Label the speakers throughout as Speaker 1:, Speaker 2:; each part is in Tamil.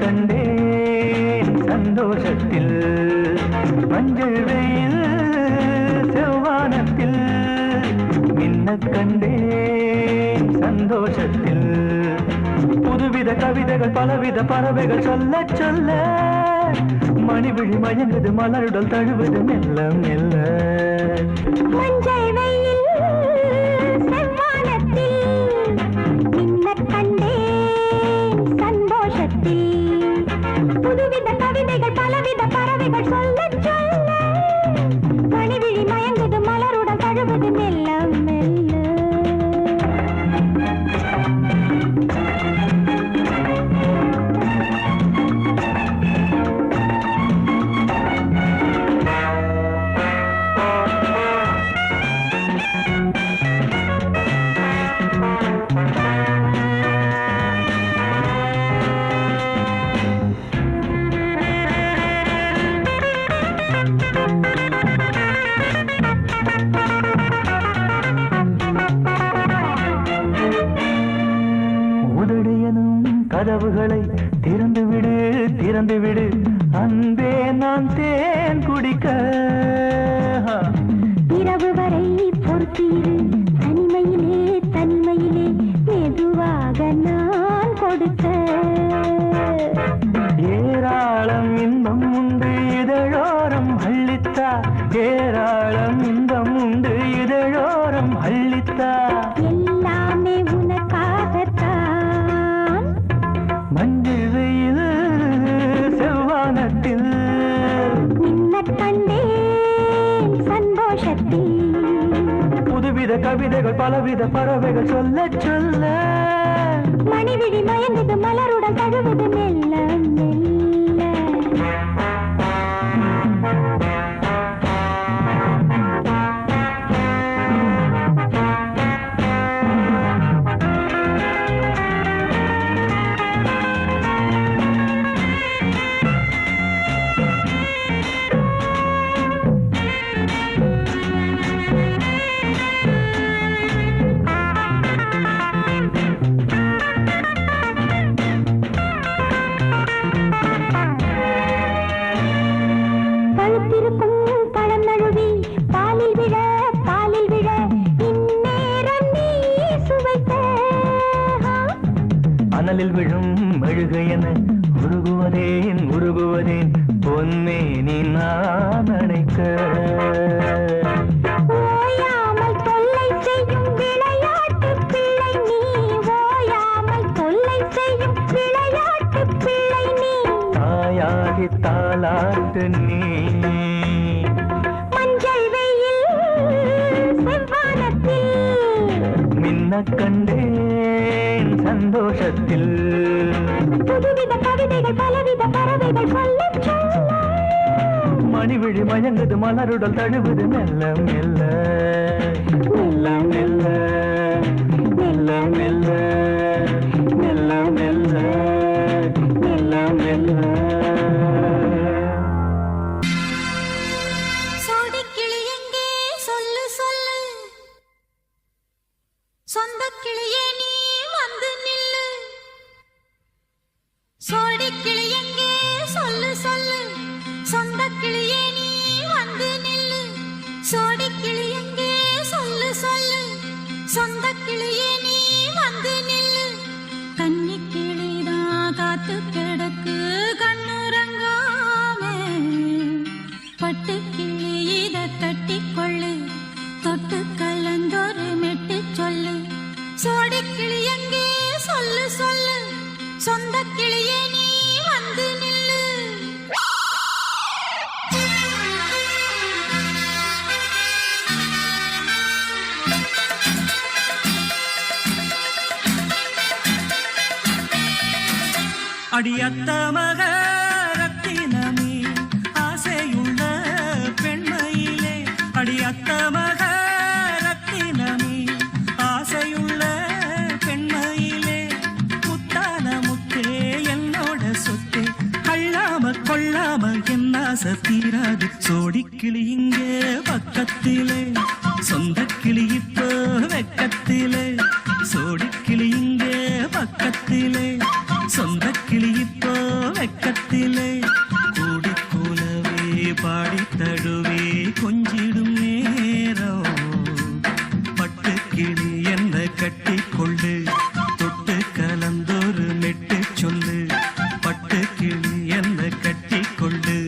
Speaker 1: கண்டேன் சந்தோஷத்தில் மஞ்சள் வெயில் செவ்வானத்தில் மின்ன கண்டேன் சந்தோஷத்தில் புதுவித கவிதைகள் பலவித பறவைகள் சொல்ல சொல்ல மணிவிழி மயங்குது மலருடல் தழுவது மெல்ல மெல்ல
Speaker 2: மஞ்சள் வெயில் செவ்வானத்தில் மின்ன கண்டேன் சந்தோஷத்தில் புதுவித கவிதைகள் பலவித பறவைகள் சொல்ல சொல்ல மணிவிழி மயங்குது மலருடன் தழுவது மெல்ல மெல்ல
Speaker 1: கதவுகளை திறந்துவிடு திறந்துவிடு அன்பே நான் தேன் குடிக்க
Speaker 2: இரவு வரை பொறுத்தீரு தனிமையிலே தனிமையிலே மெதுவாக நான் கொடுக்க
Speaker 1: ஏராளம் இன்பம் உண்டு இதழோரம் அள்ளித்தா ஏராளம் இன்பம் உண்டு இதழோரம் அள்ளித்தா
Speaker 2: எல்லாமே உனக்காகத்தான்
Speaker 1: மஞ்சள் வெயில் செவ்வானத்தில்
Speaker 2: மின்ன கண்டேன் சந்தோஷத்தில்
Speaker 1: புதுவித கவிதைகள் பலவித பறவைகள் சொல்ல சொல்ல
Speaker 2: மணிவிழி மயங்குது மலருடன் தழுவது மெல்ல மெல்ல
Speaker 1: அனலில் விழும் மெழுகையென உருகுவதேன் உருகுவதேன் பொன்னே நீ நான் அணைக்க
Speaker 2: ஓயாமல் தொல்லை செய்யும் விளையாட்டு பிள்ளை நீ ஓயாமல் தொல்லை செய்யும் விளையாட்டு பிள்ளை நீ
Speaker 1: தாயாகி தாளாட்டு நீ
Speaker 2: மஞ்சள் வெயில் செவ்வானத்தில்
Speaker 1: மின்ன கண்டேன் சந்தோஷத்தில்
Speaker 2: புதுவித கவிதைகள் பலவித பறவைகள் சொல்ல சொல்ல
Speaker 1: மணிவிழி மயங்குது மலருடல் தழுவது மெல்ல மெல்ல மெல்ல மெல்ல மெல்ல மெல்ல மெல்ல மெல்ல மெல்ல மெல்ல
Speaker 2: சோடிக்கிளி எங்கே சொல்லு சொல்லு சொந்த கிளியே நீ வந்து நில்லு சோடிக்கிளி எங்கே சொல்லு சொல்லு சொந்த கிளியே நீ வந்து நில்லு சோடிக்கிளி எங்கே சொல்லு சொல்லு சொந்த கிளியே நீ வந்து நில்லு கன்னி கிளிதான் காத்து கிடக்கு கண்ணுறங்காம பட்டு கிளி இத கட்டிக்கொள்ளு தொட்டு கலந்தொரு மெட்டு சொல்லு சோடிக்கிளி எங்கே சொல்லு சொல்லு சொந்த கிளியே நீ வந்து நில்லு
Speaker 1: அடியத்த மக ரத்தினமே ஆசையுள்ள பெண்மையிலே அடியத்த மக ரத்தினமே ஆசையுள்ள பெண்மையிலே முத்தான முத்தே என்னோட சொத்தே கள்ளாம கொள்ளாம என்ன தீராது சோடிக்கிளி இங்கே பக்கத்திலே சொந்த கிளி இப்போ வெக்கத்திலே சோடிக்கிளி இங்கே பக்கத்திலே சொந்த கிளி இப்போ வெக்கத்திலே கூடி கூலவே பாடி தழுவே கொஞ்சிடும் நேரம் பட்டு கிளி என்ன கட்டி கொள்ளு தொட்டு கலந்தொரு மெட்டு சொல்லு பட்டு கிளி என்ன கட்டி கொள்ளு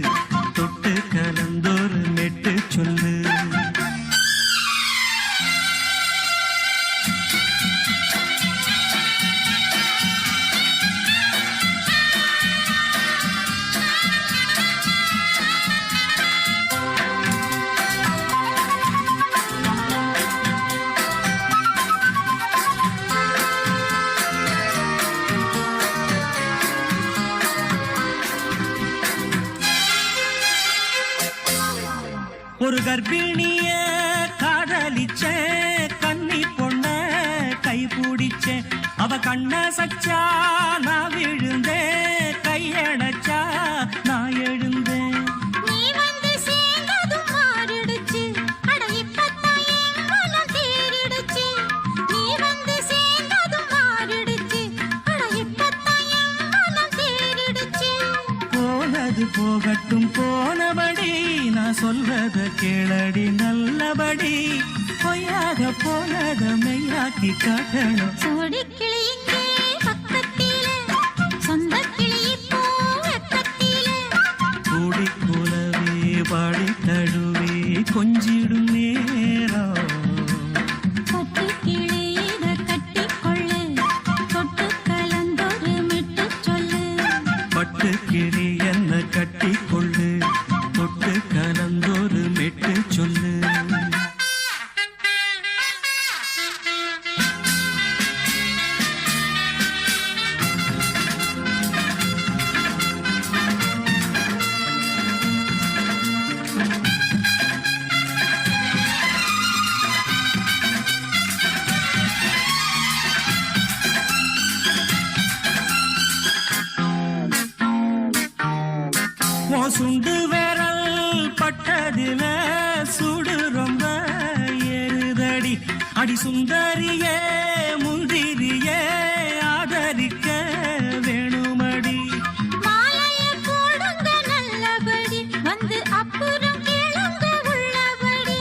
Speaker 1: தொட்டு கலந்தொரு மெட்டு சொல்லு ஒரு கர்ப்பிணிய காதலிச்ச கன்னி பொண்ண கை பிடிச்ச அவ கண்ண சச்சா நான் விழுந்தேன் கையடைச்சா நான் எழுந்தேன்
Speaker 2: நீ வந்து சேர்ந்ததும் மாறிடுச்சு அட இப்பத்தான் என் மனம் தேறிடுச்சு நீ வந்து சேர்ந்ததும் மாறிடுச்சு அட இப்பத்தான் என் மனம் தேறிடுச்சு
Speaker 1: போனது போகட்டும் போனபடி நான் சொல்றத கேளடி நல்லபடி பொய்யாக போனத மெய்யாக்கி காட்டணும்
Speaker 2: சோடிக்கிளி இங்கே பக்கத்திலே சொந்த கிளி இப்போ வெக்கத்திலே
Speaker 1: கூடி கூலவே பாடி தழுவே கொஞ்சிடும் நேரம்
Speaker 2: பட்டு கிளி இத கட்டிக்கொள்ளு தொட்டு கலந்தொரு மிட்டு சொல்லு
Speaker 1: பட்டு கிளி என்ன கட்டி கொள்ளு தொட்டு கலந்தொரு மெட்டு சொல்லு சுண்டு விரல் பட்டதில சுடு ரொம்ப ஏறுதடி அடி சுந்தரியே முந்திரியே ஆதரிக்க வேணுமடி
Speaker 2: மாலைய போடுங்க நல்லபடி வந்து அப்புறம் கேளுங்க உள்ளபடி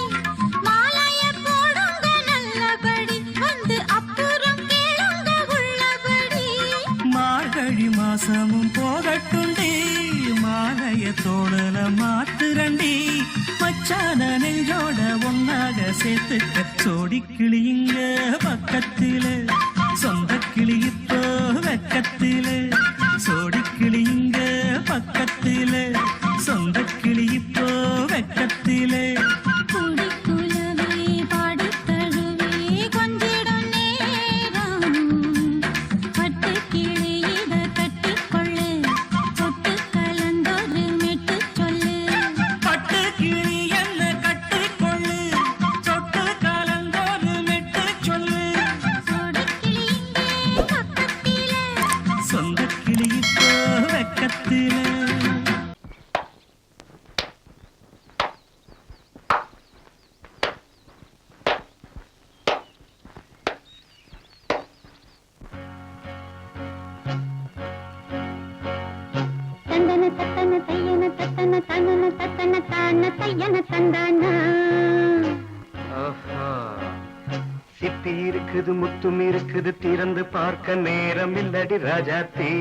Speaker 2: மாலைய போடுங்க நல்லபடி வந்து அப்புறம் கேளுங்க உள்ளபடி
Speaker 1: மார்கழி மாசமும் போகட்டுண்டி மாலைய தோழல மாத்துரண்டி மச்சான நெஞ்சோட ஒன்னாக சேர்த்துக்க சோடிக்கிளி இங்க பக்கத்திலே சொந்த கிளி இப்போ வெக்கத்திலே சோடிக்கிளி இங்க பக்கத்திலே சொந்த கிளி இப்போ வெக்கத்திலே
Speaker 2: கூடி குலவே பாடி தழுவே கொஞ்சிடும் நேரம் பட்டு கிளி இத கட்டிக்கொள்ளு தொட்டு கலந்தொரு மெட்டு சொல்லு
Speaker 1: பட்டு கிளி என்ன கட்டிக்கொள்ளு தொட்டு கலந்தொரு மெட்டு சொல்லு
Speaker 2: சோடிக்கிளி இங்கே பக்கத்திலே
Speaker 1: சொந்த கிளி இப்போ வெக்கத்திலே
Speaker 2: தந்தன தத்தன தையன தத்தன தனன தத்தன தான தையன தந்தானா
Speaker 3: ஆஹா. சிப்பி இருக்குது முத்தும் இருக்குது திறந்து பார்க்க நேரம் இல்லடி ராஜாத்தி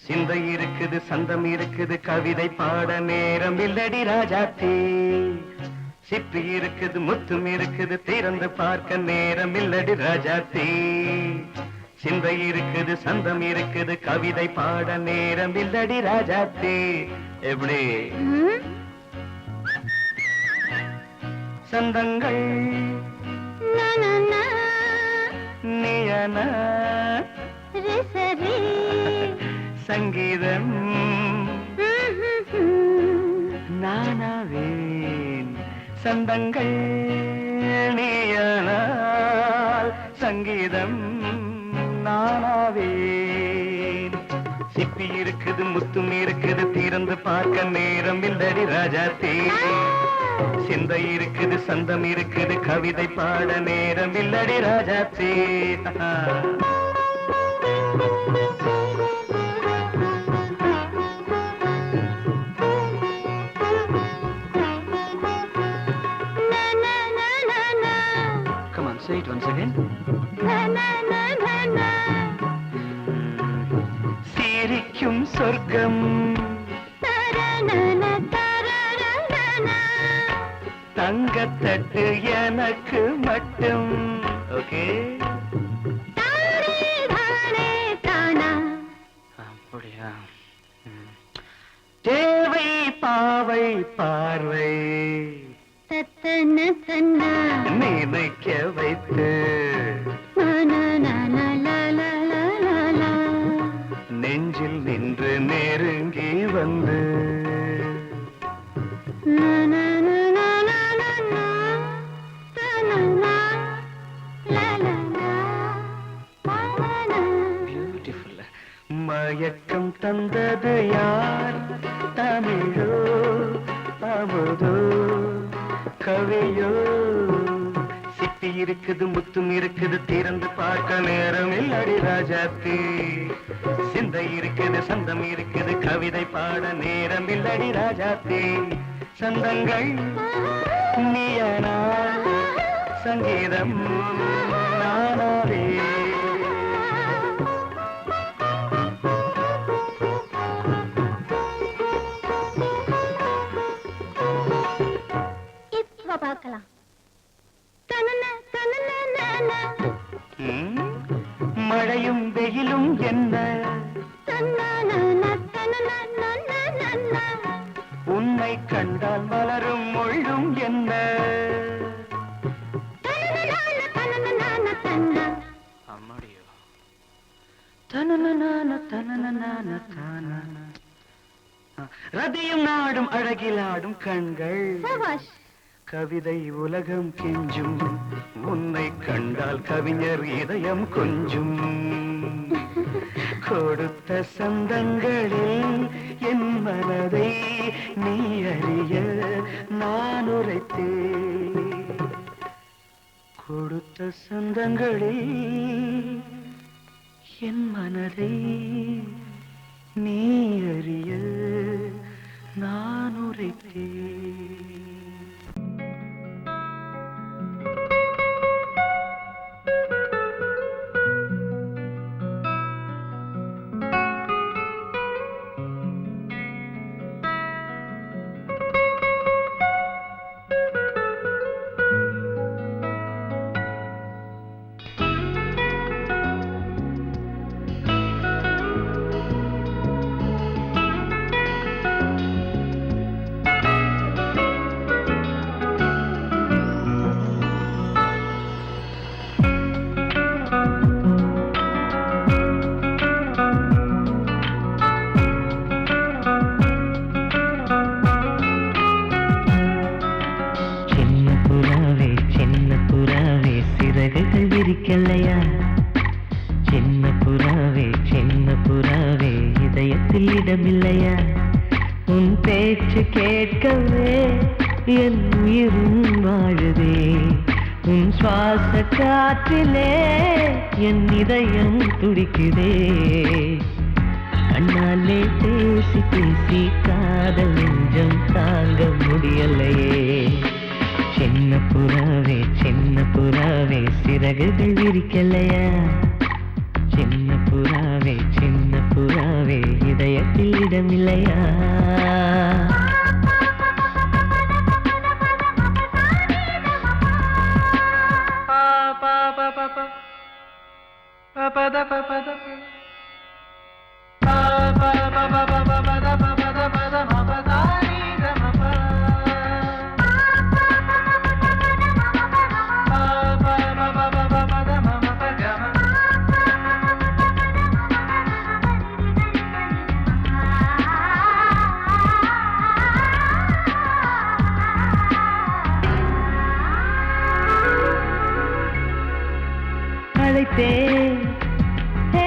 Speaker 3: சிந்தை இருக்குது சந்தம் இருக்குது கவிதை பாட நேரம் இல்லடி ராஜாத்தி சிப்பி இருக்குது முத்தும் இருக்குது திறந்து பார்க்க நேரம் இல்லடி ராஜாத்தி சிந்தை இருக்குது சந்தம் இருக்குது கவிதை பாட நேரம் இல்லடி ராஜாத்தி எப்படி சந்தங்கள் நீயனா சங்கீதம் நானாவேன் சந்தங்கள் நீயனால் சங்கீதம் நானாவேன் சிப்பி இருக்குது முத்தும் இருக்குது திறந்து பார்க்க நேரம் இல்லடி ராஜாத்தே சிந்தை இருக்குது சந்தம் இருக்குது கவிதை பாட நேரம் இல்லடி ராஜாத்தே Come on, say it once again. சிரிக்கும் சொர்க்கம் தங்கத்தட்டு எனக்கு மட்டும். ஓகே அப்படியா? தேவை பாவை பார்வை நினைக்க வைத்து நெஞ்சில் நின்று நெருங்கி வந்து பியூட்டிஃபுல். மயக்கம் தந்தது யார்? தமிழோ அமுதோ கவியோ? சிப்பி இருக்குது முத்தும் இருக்குது திறந்து பார்க்க நேரம் இல்லடி ராஜாத்தி சிந்தை இருக்குது சந்தம் இருக்குது கவிதை பாட நேரம் இல்லடி ராஜாத்தி சந்தங்கள் நீயனா சங்கீதம் நானாவே.
Speaker 2: பார்க்கலாம்.
Speaker 3: மழையும் வெயிலும் என்ன உன்னை கண்டால் மலரும் மொழியும் என்ன? அம்மாடியோ ரதியும் நாடும் அழகிலாடும் கண்கள் கவிதை உலகம் கெஞ்சும் உன்னை கண்டால் கவிஞர் இதயம் கொஞ்சும். கொடுத்த சந்தங்களில் என் மனதை நீ அறிய நான் உரைத்தேன். கொடுத்த சந்தங்களில் என் மனதை நீ அறிய நான் உரைத்தேன்.
Speaker 1: விரிக்கலையா சின்ன புறாவே இதயத்தில் இடமில்லையா? உன் பேச்சு கேட்கவே என் உயிரும் வாழுதே. உன் சுவாச காற்றிலே என் இதயம் துடிக்குதே. கண்ணாலே பேசி பேசி காதல் நெஞ்சம் தாங்க முடியலையே. சின்ன புறாவே சிறகுகள் விரிக்கலையா? சின்ன புறாவே இதயத்தில் இடமில்லையா? அழைத்தேன் ஹே,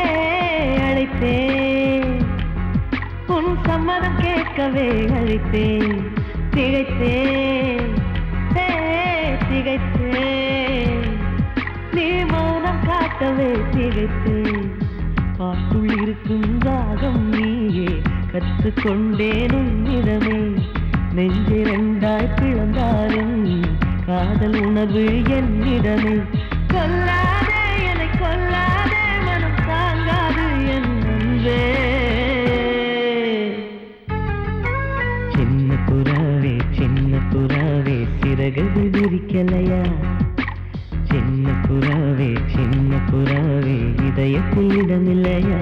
Speaker 1: அழைத்தேன் உன் சம்மதம் கேட்கவே அழைத்தேன் திகைத்தேன் ஹே, திகைத்தேன் நீ மௌனம் காட்டவே திகைத்தேன் பாட்டுள் இருக்கும் ராகம் நீயே கற்றுக்கொண்டேன் உன்னிடமே நெஞ்சிரண்டாய் பிளந்தாலும் காதல் உணர்வு என்னிடமே கொல்லாதே என்னை கொல்லாதே மனம் தாங்காது என் அன்பே சின்ன புறாவே சிறகுகள் விரிக்கலையா சின்ன புறாவே இதயத்தில் இடமில்லையா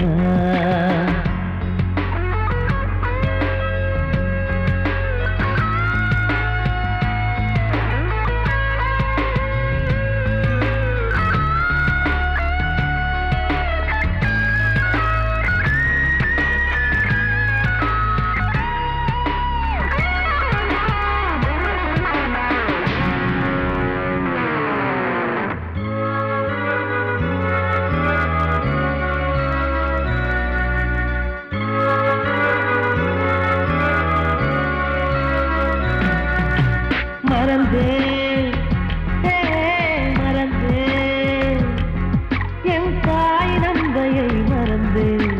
Speaker 1: மறந்தேன் என் தாய் நந்தையை மறந்தேன்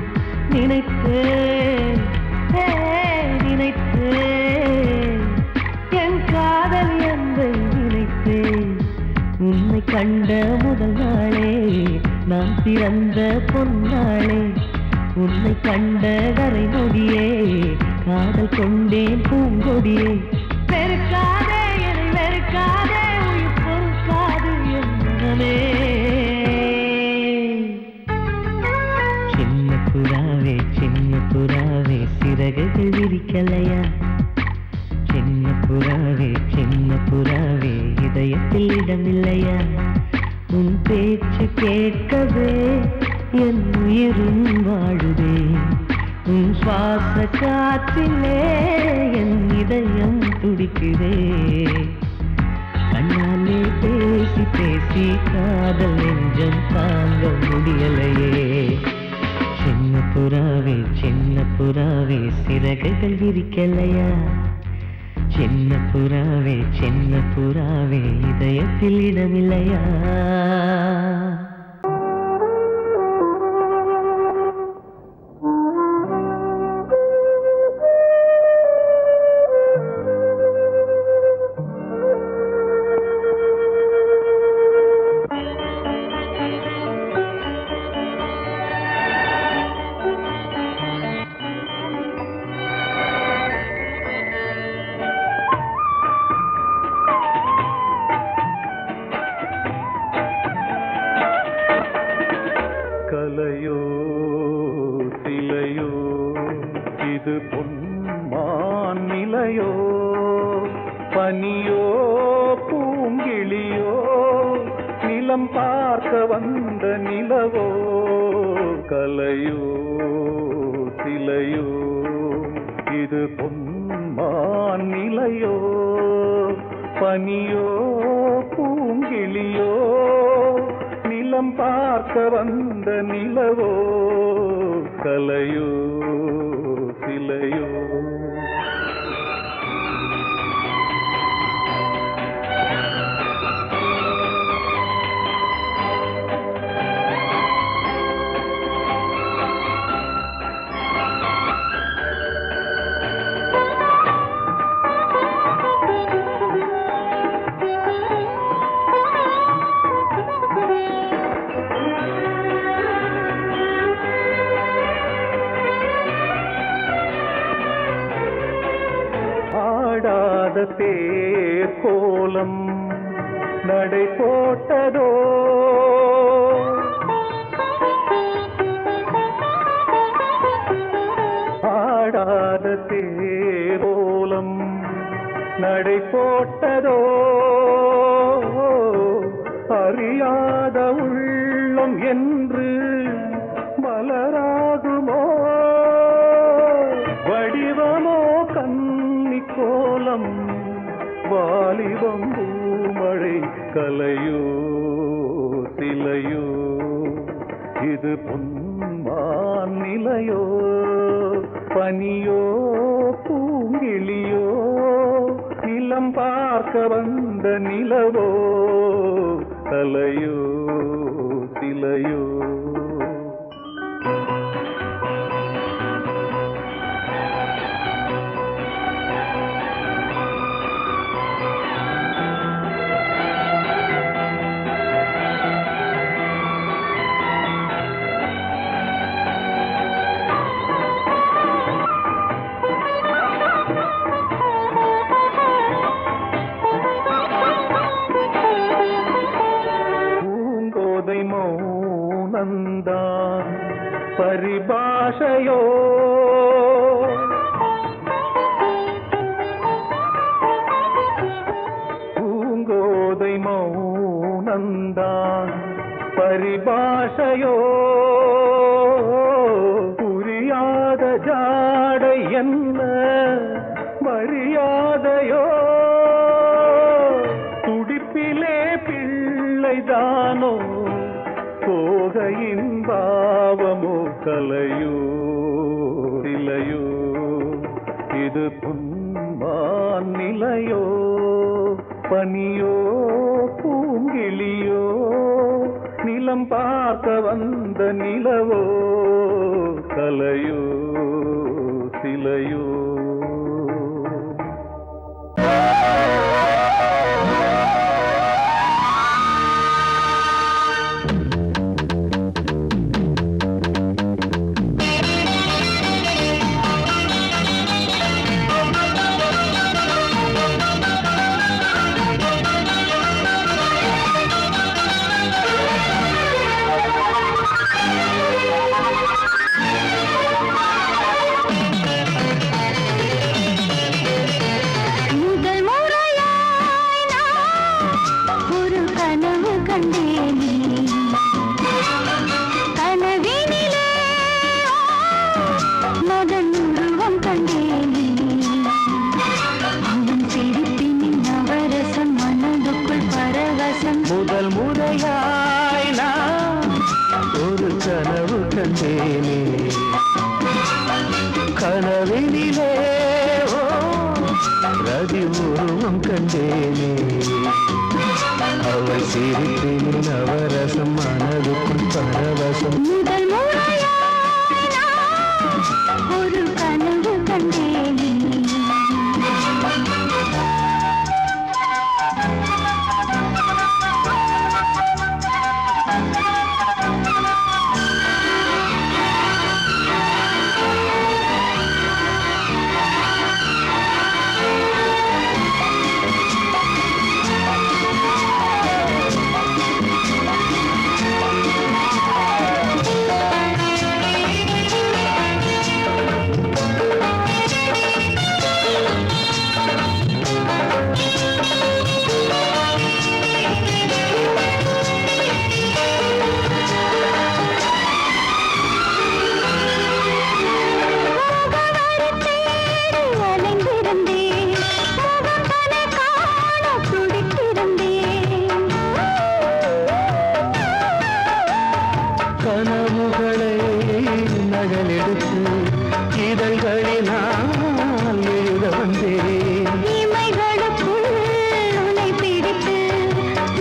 Speaker 1: நினைத்தேன் என் காதல் என்பை நினைத்தேன் உன்னை கண்ட முதல் நாளே நான் பிறந்த பொன்னாளே உன்னை கண்ட கரை நொடியே காதல் கொண்டேன் பூங்கொடியே வெறுக்காதே என்னை வெறுக்காதே உயிர் பொறுக்காது என் மனமே சின்ன புறாவே சிறகுகள் விரிக்கலையா சின்ன புறாவே இதயத்தில் இடமில்லையா உன் பேச்சு கேட்கவே என் உயிரும் வாழுதே உன் சுவாச காற்றிலே என் இதயம் துடிக்குதே கண்ணாலே பேசி காதல் நெஞ்சம் தாங்க முடியலையே சின்ன புறாவே சிறகுகள் விரிக்கலையா சின்ன புறாவே இதயத்தில் இடமில்லையா
Speaker 4: கலையோ சிலையோ இது பொன்மான் நிலையோ பனியோ பூங்கிளியோ நிலம் பார்க்க வந்த நிலவோ கலையோ சிலையோ இது பொன்மான் நிலையோ பனியோ பூங்கிளியோ நிலம் பார்க்க வந்த நிலவோ கலையோ சிலையோ ஆடாத தேர் கோலம் நடை போட்டதோ ஆடாத தேர் கோலம் நடை போட்டதோ அறியாத உள்ளம் என்று மலராகுமோ வடிவமோ கன்னி கோலம் வாலிபம் பூமழை கலையோ சிலையோ இது பொன்மான் நிலையோ பனியோ பூங்கிளியோ நிலம் பார்க்க வந்த நிலவோ கலையோ சிலையோ மௌனந்தான் பரிபாஷையோ பூங்கோதை மௌனந்தான் பரிபாஷையோ புரியாத ஜாடை என்ன மரியாதையோ துடிப்பிலே பிள்ளைதானோ போகையின் பாவமோ கலையோ சிலையோ இது பொன்மான் நிலையோ பனியோ பூங்கிளியோ நிலம் பார்க்க வந்த நிலவோ கலையோ சிலையோ முதல் முறையாய் நான் ஒரு கனவு கண்டேனே கனவினிலே ரதி உருவம் கண்டேனே அவள் சிரிப்பின் நவரசம் மனதுக்குள் பரவசம்
Speaker 2: முதல் முறையாய் ஒரு கனவு கண்டேனே
Speaker 4: கனவுகளை நகலெடுத்து இதழ்களினால் எழுத வந்தேன்
Speaker 2: இமைகளுக்குள் உன்னை பிடித்து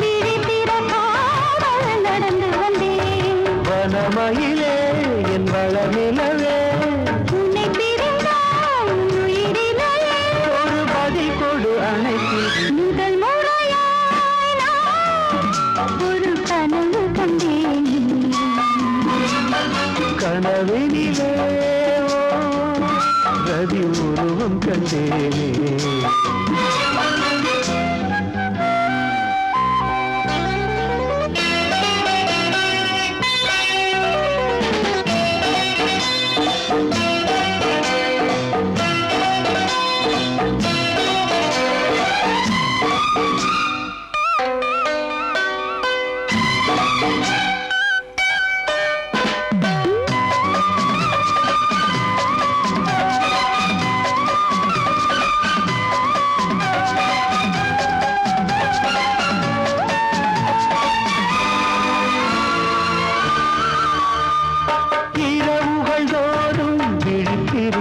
Speaker 2: விழித்திறக்காமல் நடந்து வந்தேன்
Speaker 4: வனமயிலே என் வளநிலவே
Speaker 2: உன்னை பிரிந்தால் உயிரினையே
Speaker 4: ஒரு பதில் கொடு அணைத்து
Speaker 2: முதல் முறையாய் நான் ஒரு கனவு கண்டேன்
Speaker 4: கனவினிலே ரதி உருவம் கண்டேனே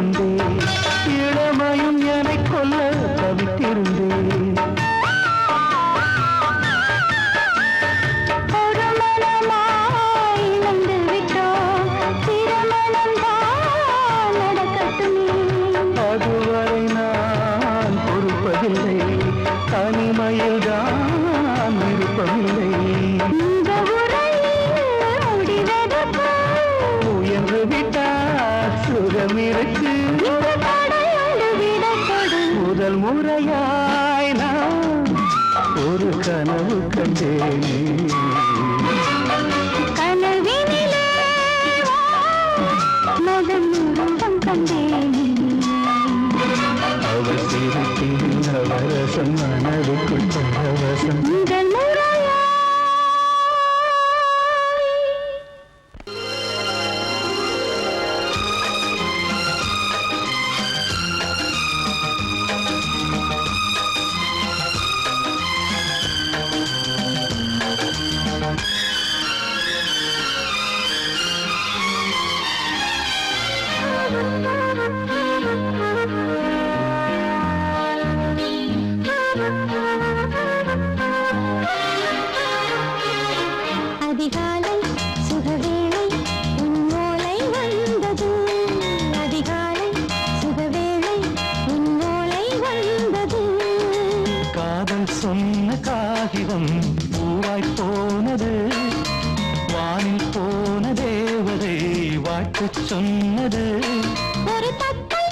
Speaker 4: இருந்தேன் இளமையும் என்னை கொல்ல தவித்திருந்தேன்
Speaker 2: ஒரு மனமாய் இழந்து விட்டோம் திருமணம் தான் நடக்கட்டுமே
Speaker 4: அதுவரை நான் பொறுப்பதில்லை தனிமையில் தான் விருப்பமில்லை
Speaker 2: இந்த உரையில் முடிவதற்கு
Speaker 4: உயர்ந்து விட்டால் சுகம் இருக்கு
Speaker 2: இந்த தடையோடு விடப்படு
Speaker 4: முதல் முறையாய் நான் ஒரு கனவு கண்டேனே
Speaker 2: கனவினிலே மதம் உருவம் கண்டேனே
Speaker 4: அவர் சிரிப்பின் அவரசம் மனதுக்குள் பரவசம்
Speaker 2: முதல் முறையாய் அதிகாலை சுகவேளை உன் ஓலை வந்தது அதிகாலை சுகவேளை உன் ஓலை வந்தது
Speaker 4: காதல் சொன்ன காகிதம் பூவாய் போனது வானில் போன தேவதை வாழ்த்து சொன்னது
Speaker 2: ஒரு தத்தை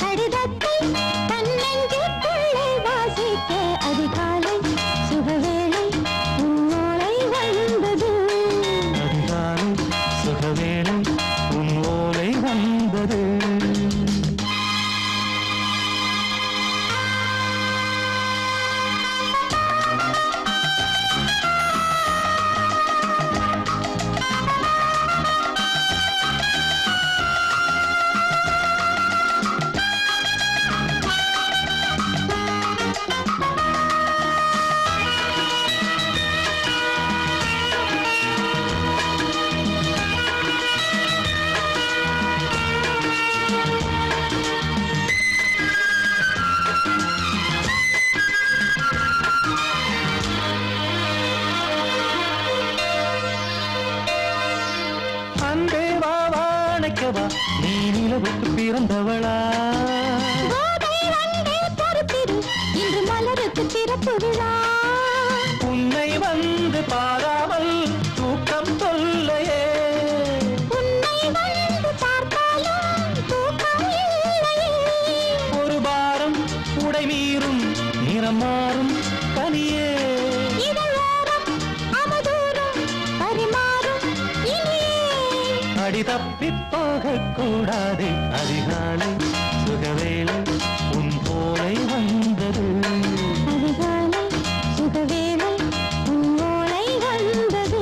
Speaker 2: கடிதத்தை தன்னெஞ்சுக்குள்ளே வாசிக்க அதிகாலை சுகவேளை உன் ஓலை வந்தது
Speaker 4: அதிகாலை சுகவேளை உன் ஓலை வந்தது அன்பே வா வாழைக்கவா நீ நிலவுக்கு பிறந்தவளா
Speaker 2: கோதை வந்தே பொறுத்திரு இன்று மலருக்கு திறப்பு விழா
Speaker 4: உன்னை வந்து பாராமல் தூக்கம் சொல்லையே
Speaker 2: உன்னை வந்து பார்த்தாலும் தூக்கம் இல்லையே
Speaker 4: ஒரு பாரம் உடை மீறும் நிறம் மாறும் தனியே
Speaker 2: இதழோரம் அவதூறும் பரிமாறும் இனியே
Speaker 4: அடி தப்பி போகக் கூடாதே அதிகாலை சுகவேளை உன் போலை வந்தது
Speaker 2: அதிகாலை சுகவேளை உன் ஓலை வந்தது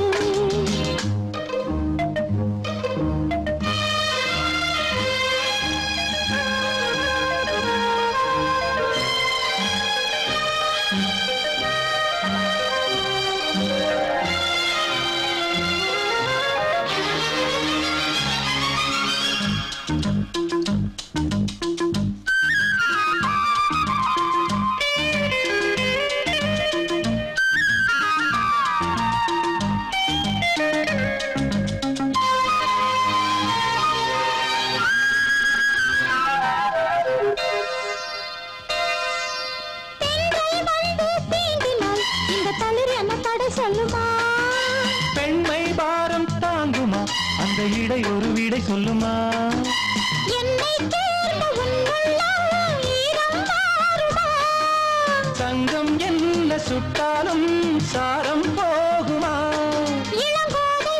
Speaker 2: சொல்லுமா
Speaker 4: பெண்மை பாரம் தாங்குமா அந்த இடை ஒரு விடை சொல்லுமா
Speaker 2: என்னை தேர்ந்த உன் உள்ளம் ஈரம் மாறுமா
Speaker 4: தங்கம் என்ன சுட்டாலும் சாரம் போகுமா
Speaker 2: இளங்கோதை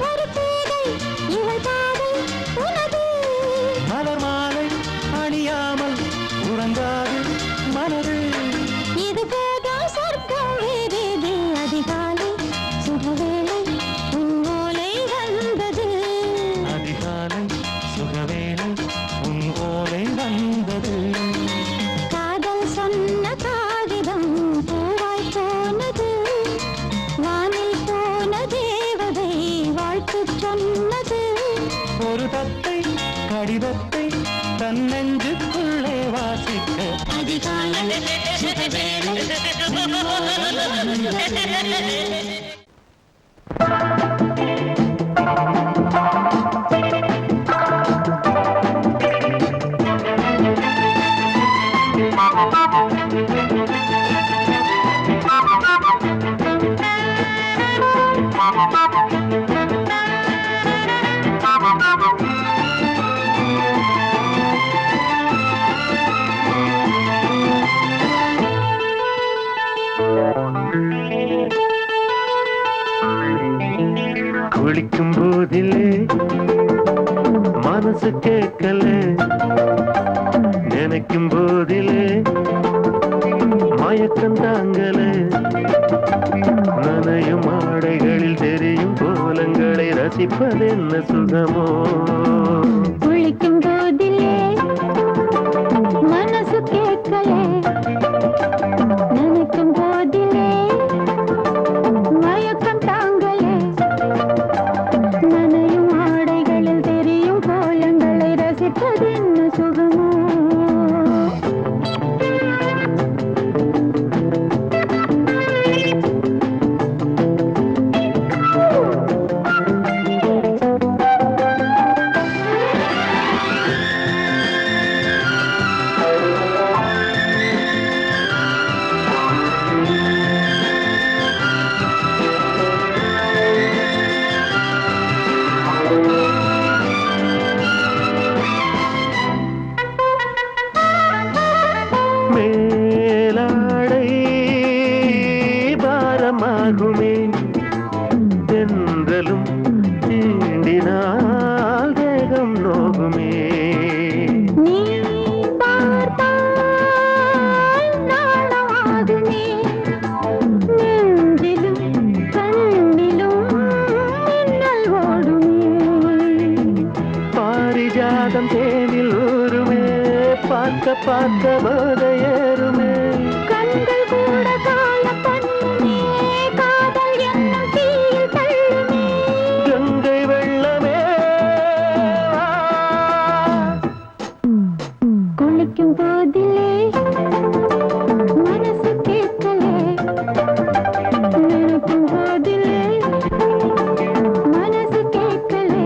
Speaker 2: ஒரு பேதை இவள் பாதை உனது
Speaker 4: மலர் மாலை அணியாமல் உறங்காது மனது
Speaker 2: இது போதும் சொர்க்கம் வேறேது அதிகாலை சுகவேளை உன் ஓலை வந்தது
Speaker 4: அதிகாலை சுகவேளை உன் ஓலை வந்தது
Speaker 2: காதல் சொன்ன காகிதம் பூவாய் போனது
Speaker 4: நெஞ்சுக்குள்ளே வாசிக்க
Speaker 2: அதிகாலை சுகவேளை
Speaker 3: குளிக்கும் போதிலே மனசு கேட்கல, நினைக்கும் போதிலே மயக்கம் தாங்கல, நனையும் ஆடைகளில் தெரியும் கோலங்களை ரசிப்பதென்ன சுகமோ.
Speaker 2: குளிக்கும் போதிலே மனசு கேட்கலே, நினைக்கும் போதிலே மயக்கம் தாங்கலே, நனையும் ஆடைகளில் தெரியும் கோலங்களை ரசிப்பதென்ன சுகமோ.
Speaker 3: மேலாடை பாரமாகுமே, தென்றலும் தீண்டினால் தேகம் நோகுமே.
Speaker 2: நீ பார்த்தால் நாணமாகுமே, நெஞ்சிலும் கண்ணிலும் மின்னல் ஓடுமே.
Speaker 3: பாரிஜாதம் தேனில் ஊருமே, பார்க்க பார்க்க போதையேறுமே.
Speaker 2: கண்கள் கூட கால பண்ணுமே, காதல் என்னும் தீயில் தள்ளுமே.
Speaker 3: கங்கை வெள்ளமே வா.
Speaker 2: குளிக்கும் போதிலே மனசு கேட்கலே, நினைக்கும் போதிலே மனசு கேட்கலே.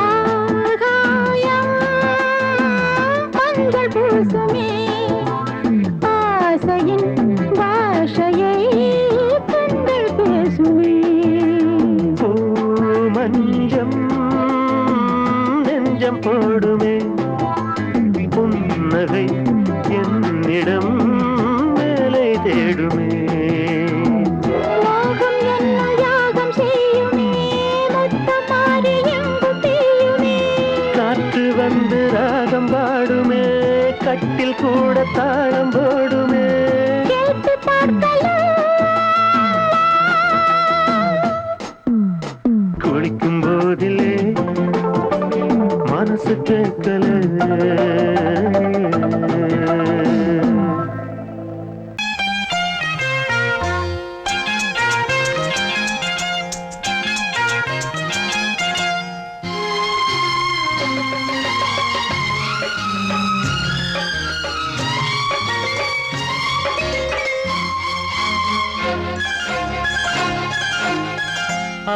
Speaker 2: ஆகாயம் மஞ்சள் பூசுமே, ஆசையின் பாஷையை பெண்கள் பேசுமே.
Speaker 3: பூ மஞ்சம் நெஞ்சம் போடுமே, புன்னகை என்னிடம் வேலை தேடுமே.
Speaker 2: மோகம் என்னும் யாகம் செய்யுமே, முத்தமாரி எங்கும் தீயுமே.
Speaker 3: காற்று வந்து ராகம் பாடுமே, கட்டில் கூட தாளம் போடுமே.
Speaker 2: கேட்டு பார்க்கலாம்.
Speaker 3: குளிக்கும் போதிலே மனசு கேட்கல.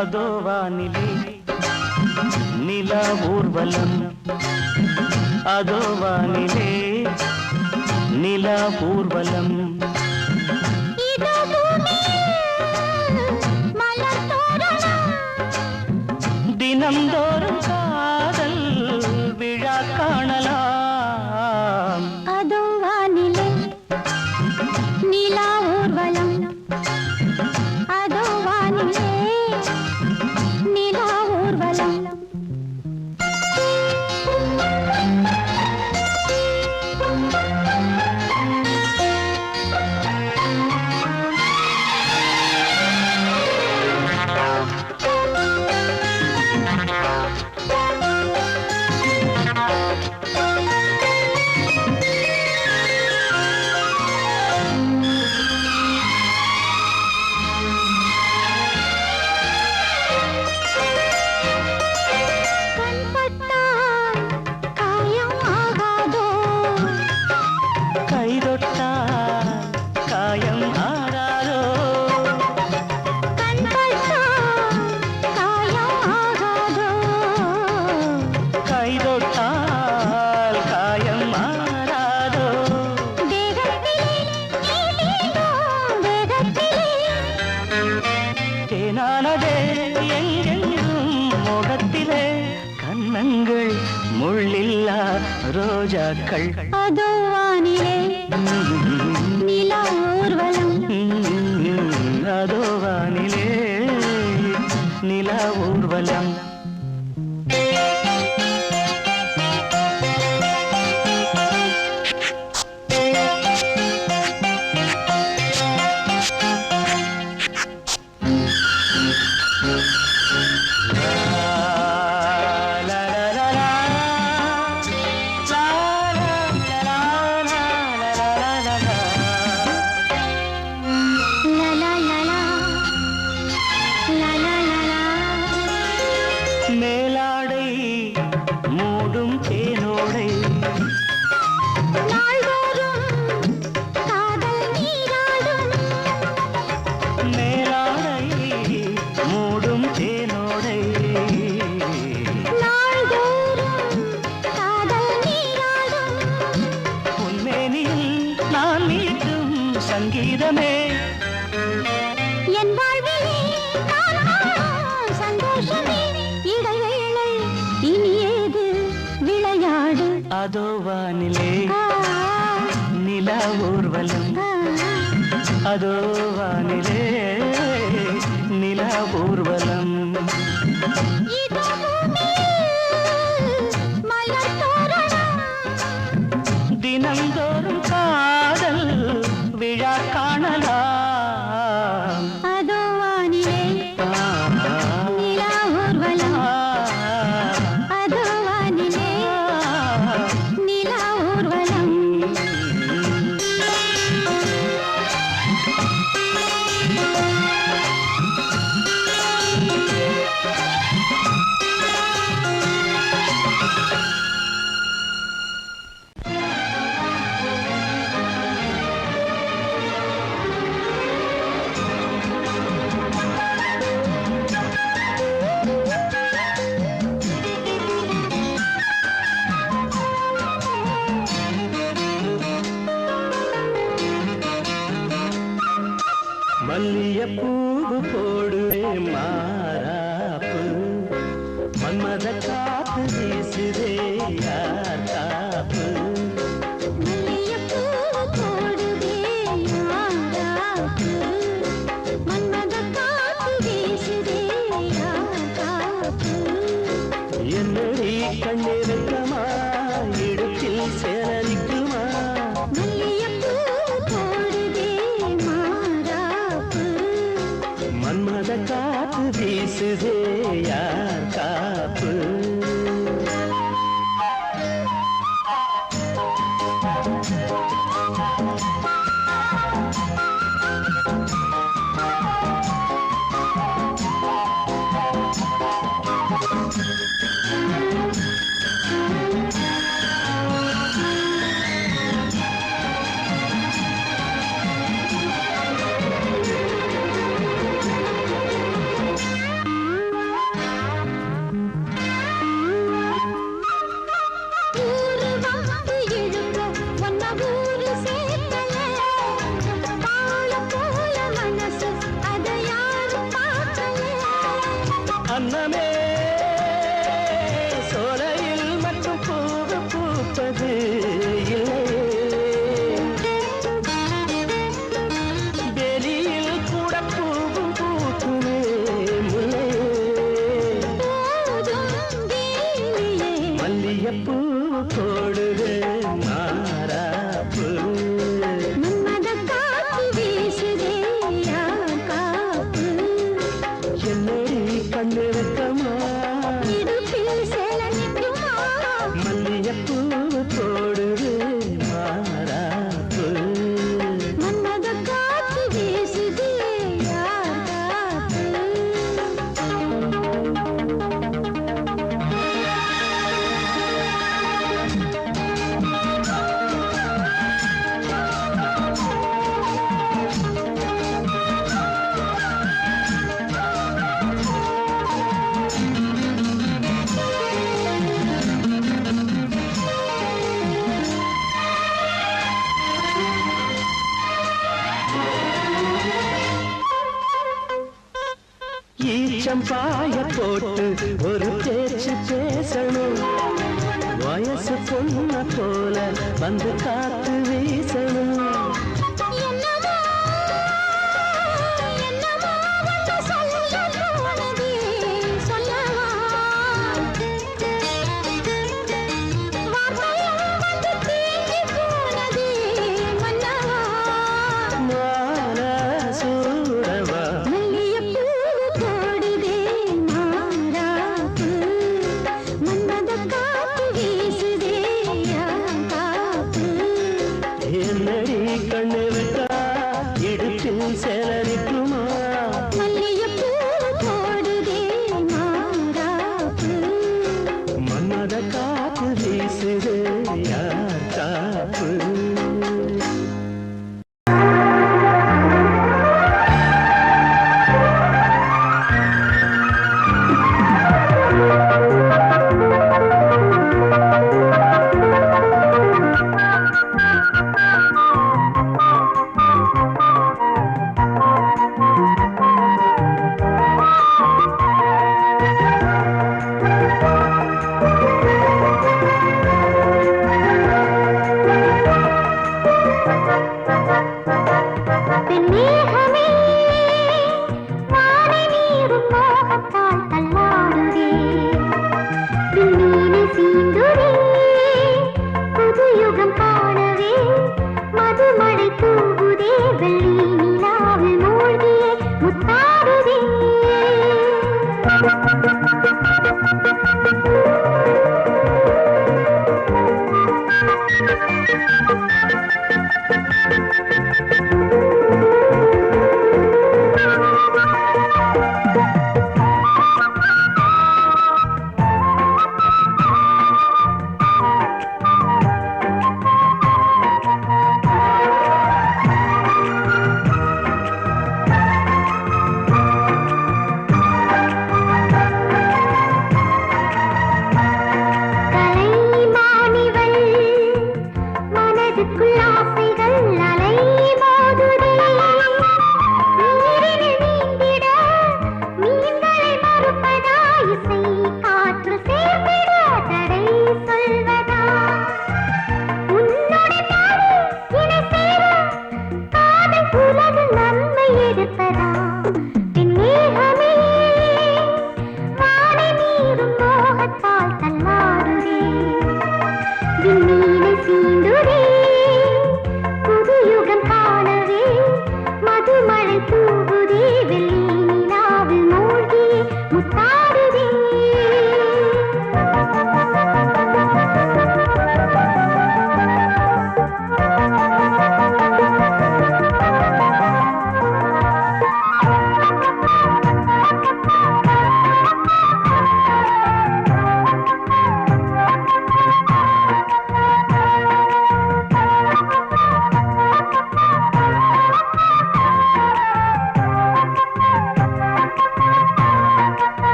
Speaker 1: அதோ வானிலே நிலா ஊர்வலம், அதோ வானிலே நிலா ஊர்வலம்.
Speaker 2: இதோ பூமியில் மலர் தோரணம்,
Speaker 1: தினம்தோறும் காதல் விழா காணலாம்.
Speaker 2: அதோ வானிலே நிலா ஊர்வலம், அதோ வானிலே நிலா ஊர்வலம்.
Speaker 1: மாறாதோ
Speaker 2: தேகத்திலே நீதேனும் வேகத்திலே
Speaker 1: தேனானதே எங்கெங்கும் முகத்திலே கன்னங்கள் முள்ளில்லா ரோஜாக்கள்
Speaker 2: அதோ வானிலே நிலா ஊர்வலம்
Speaker 1: அதோ வானிலே நிலா ஊர்வலம்
Speaker 2: லா லா லா லா லா லா லா
Speaker 1: மேலாடை மூடும் தேனோடை
Speaker 2: நாள்தோறும் காதல் நீராடும்
Speaker 1: மேலாடை மூடும் தேனோடை
Speaker 2: நாள்தோறும் காதல் நீராடும்
Speaker 1: உன்மேனில் நான் மீட்டும் சங்கீதமே
Speaker 2: என் வாழ்விலே நான் காணும் சந்தோஷமே இடைவேளை இனி ஏது விளையாடு
Speaker 1: அதோ வானிலே
Speaker 2: ஆ,
Speaker 1: நிலா ஊர்வலம்
Speaker 2: ஆ,
Speaker 1: அதோ வானிலே நிலா ஊர்வலம்
Speaker 2: இதோ பூமியில் மலர் தோரணம்
Speaker 1: தினந்தோறும் காதல் விழா காணலாம்
Speaker 2: அதோ வானிலே நிலா ஊர்வலம் அதோ வானிலே நிலா ஊர்வலம்
Speaker 1: மல்லியப்பூவு போடுவே மாறாப்பு மன்மத காத்து வீசுதே யார் காப்பு
Speaker 2: மல்லிகைப்பூ போடுதே யாராப்பு மன்மத காத்து வீசுதே யாராப்பு
Speaker 1: என்னடி கண்ணிருக்கமா இடுப்பில் சேரலிக்குமா
Speaker 2: மல்லிகைப்பூ போடுதே மாறாப்பு
Speaker 1: மன்மத காத்து வீசுதே யார் காப்பு
Speaker 2: ஊரு வந்து இழுக்க ஒன்ன ஊரு சேர்க்கல பாலம் போல மனசு அதை யாரும் பார்க்கல
Speaker 1: அன்னமே சோலையில் மட்டும் பூவு பூப்பது இல்லையே வெளியில் கூட பூவும் பூக்குமே முல்லையே
Speaker 2: போதும் வேலியே
Speaker 1: மல்லியப்பூ போடுது மாறாப்பு
Speaker 2: மன்மத காத்து வீசுதே யார் காப்பு
Speaker 1: என்னடி கண்ணிருக்கமா வெளிச்சம் பாய போட்டு ஒரு பேச்சு பேசணும். வயசு பொண்ண போல வந்து காத்து வீசணும்.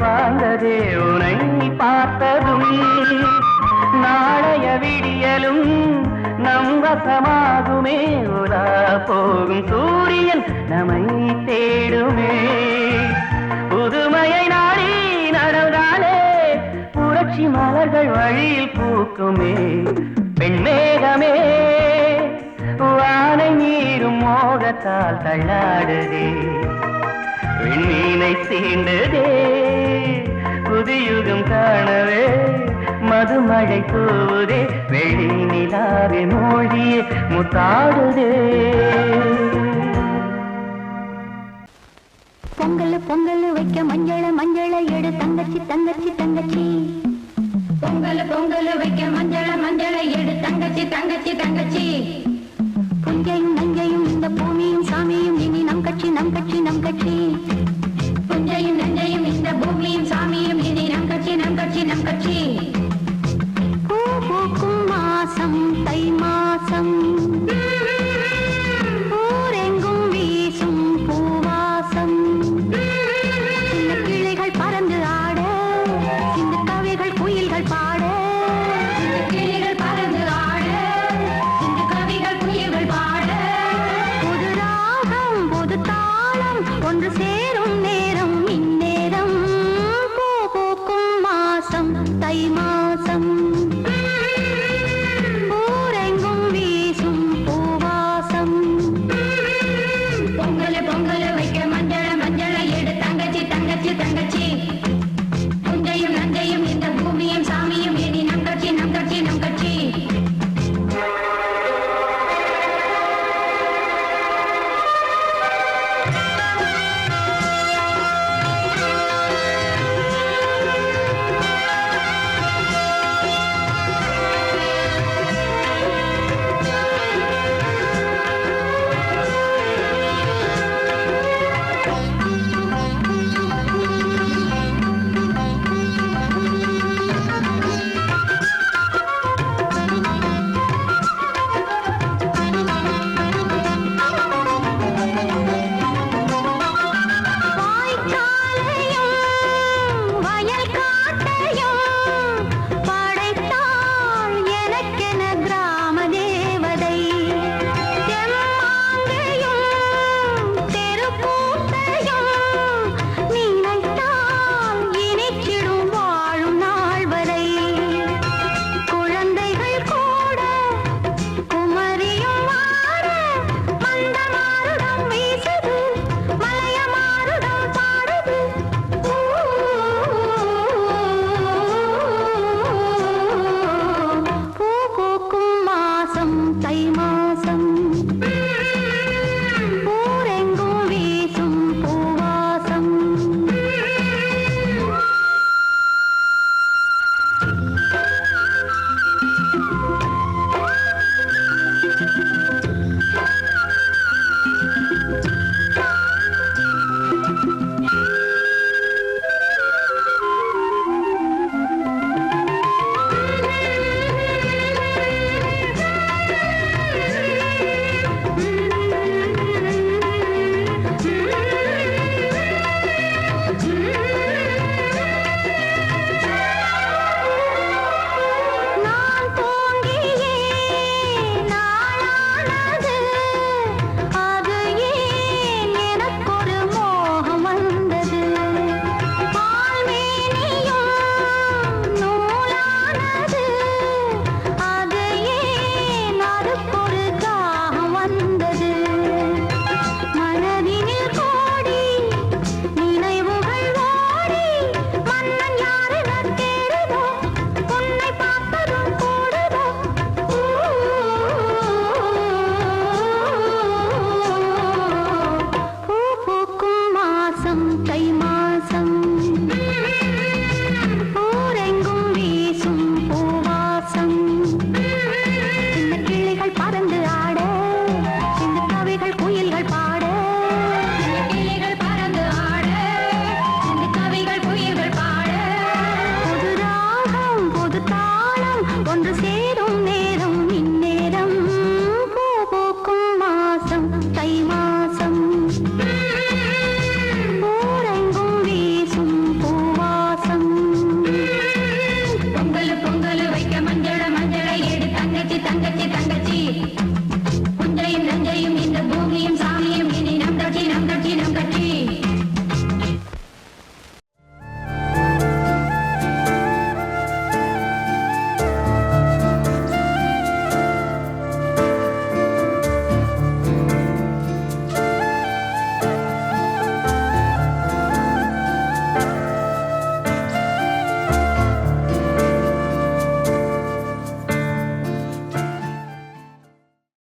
Speaker 3: பாய்ந்ததே உனை பார்த்ததும் நாளைய விடியலும் நம் வசமாகுமே உலா போகும் சூரியன் நம்மை தேடுமே புதுமையை நாடி நடந்தாலே புரட்சி மலர்கள் வழியில் பூக்குமே பெண்மேகமே வானை நீரும் மோகத்தால் தள்ளாடுதே விண்ணீனை தீண்டுதே புதியுகம் காணவே மதுமழை தூவுதே வெளி நிலாவே மூழ்கியே முத்தாடுதே
Speaker 2: பொங்கல் பொங்கல் வைக்க மஞ்சள மஞ்சள எடு தங்கச்சி தங்கச்சி தங்கச்சி
Speaker 5: பொங்கல் பொங்கல் வைக்க மஞ்சள மஞ்சள எடு தங்கச்சி தங்கச்சி தங்கச்சி
Speaker 2: புஞ்சையும் நஞ்சையும் இந்த பூமியும் சாமியும் இனி நம் கட்சி நம் கட்சி நம் கட்சி
Speaker 5: புஞ்சையும் நஞ்சையும் இந்த பூமியும் சாமியும் இனி நம் கட்சி நம் கட்சி நம் கட்சி
Speaker 2: பூ பூக்கும் சேரும்